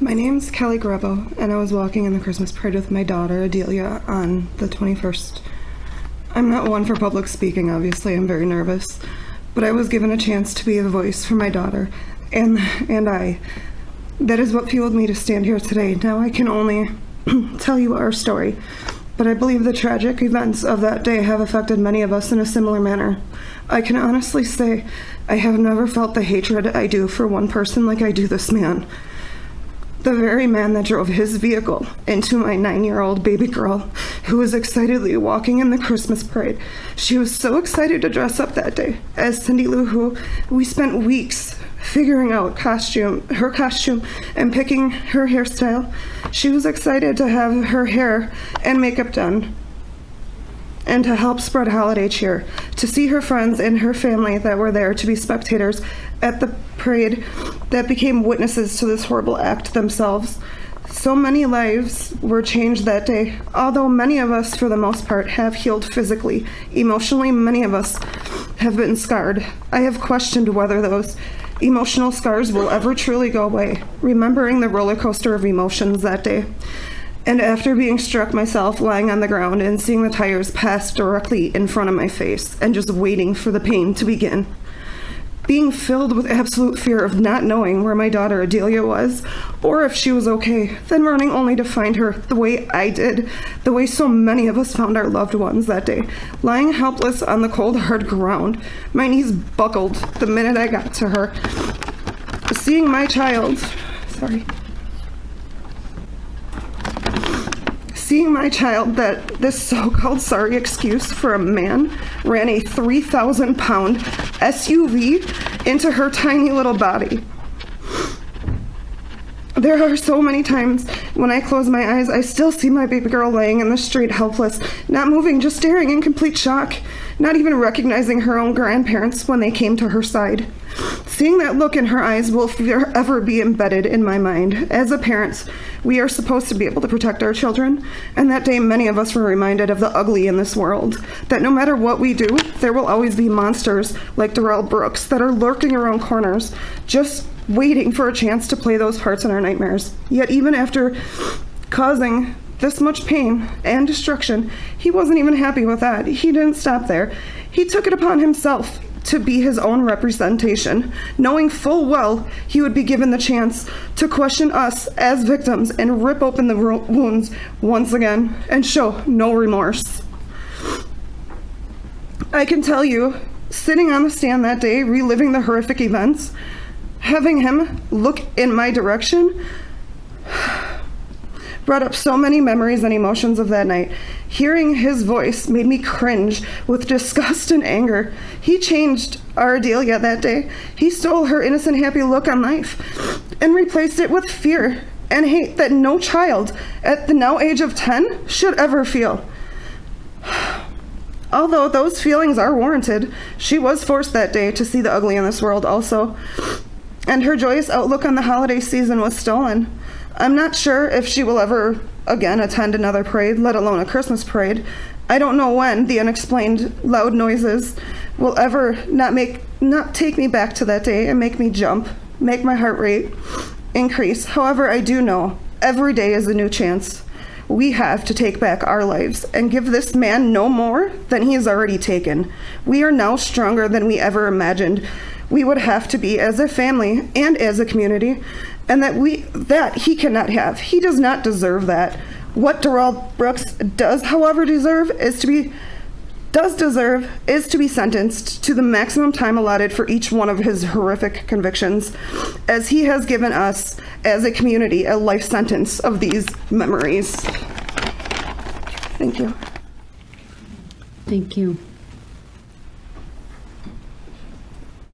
My name's Kelly Grabow, and I was walking in the Christmas parade with my daughter, Adelia, on the 21st. I'm not one for public speaking, obviously. I'm very nervous. But I was given a chance to be a voice for my daughter, and I. That is what fueled me to stand here today. Now I can only tell you our story, but I believe the tragic events of that day have affected many of us in a similar manner. I can honestly say I have never felt the hatred I do for one person like I do this man. The very man that drove his vehicle into my 9-year-old baby girl, who was excitedly walking in the Christmas parade. She was so excited to dress up that day as Cindy Lou Who. We spent weeks figuring out her costume, and picking her hairstyle. She was excited to have her hair and makeup done, and to help spread holiday cheer, to see her friends and her family that were there to be spectators at the parade that became witnesses to this horrible act themselves. So many lives were changed that day, although many of us, for the most part, have healed physically. Emotionally, many of us have been scarred. I have questioned whether those emotional scars will ever truly go away, remembering the roller coaster of emotions that day. And after being struck myself, lying on the ground and seeing the tires pass directly in front of my face and just waiting for the pain to begin. Being filled with absolute fear of not knowing where my daughter Adelia was, or if she was okay, then running only to find her the way I did, the way so many of us found our loved ones that day, lying helpless on the cold, hard ground. My knees buckled the minute I got to her. Seeing my child that this so-called sorry excuse for a man ran a 3,000-pound SUV into her tiny little body. There are so many times when I close my eyes, I still see my baby girl laying in the street helpless, not moving, just staring in complete shock, not even recognizing her own grandparents when they came to her side. Seeing that look in her eyes will forever be embedded in my mind. As a parent, we are supposed to be able to protect our children, and that day many of us were reminded of the ugly in this world, that no matter what we do, there will always be monsters like Darrell Brooks that are lurking around corners, just waiting for a chance to play those parts in our nightmares. Yet even after causing this much pain and destruction, he wasn't even happy with that. He didn't stop there. He took it upon himself to be his own representation, knowing full well he would be given the chance to question us as victims and rip open the wounds once again and show no remorse. I can tell you, sitting on the stand that day, reliving the horrific events, having him look in my direction, brought up so many memories and emotions of that night. Hearing his voice made me cringe with disgust and anger. He changed our Adelia that day. He stole her innocent, happy look on life and replaced it with fear and hate that no child at the now age of 10 should ever feel. Although those feelings are warranted, she was forced that day to see the ugly in this world also, and her joyous outlook on the holiday season was stolen. I'm not sure if she will ever again attend another parade, let alone a Christmas parade. I don't know when the unexplained loud noises will ever not take me back to that day and make me jump, make my heart rate increase. However, I do know every day is a new chance. We have to take back our lives and give this man no more than he has already taken. We are now stronger than we ever imagined we would have to be as a family and as a community, and that he cannot have. He does not deserve that. What Darrell Brooks does, however, deserve is to be sentenced to the maximum time allotted for each one of his horrific convictions, as he has given us as a community a life sentence of these memories. Thank you. Thank you.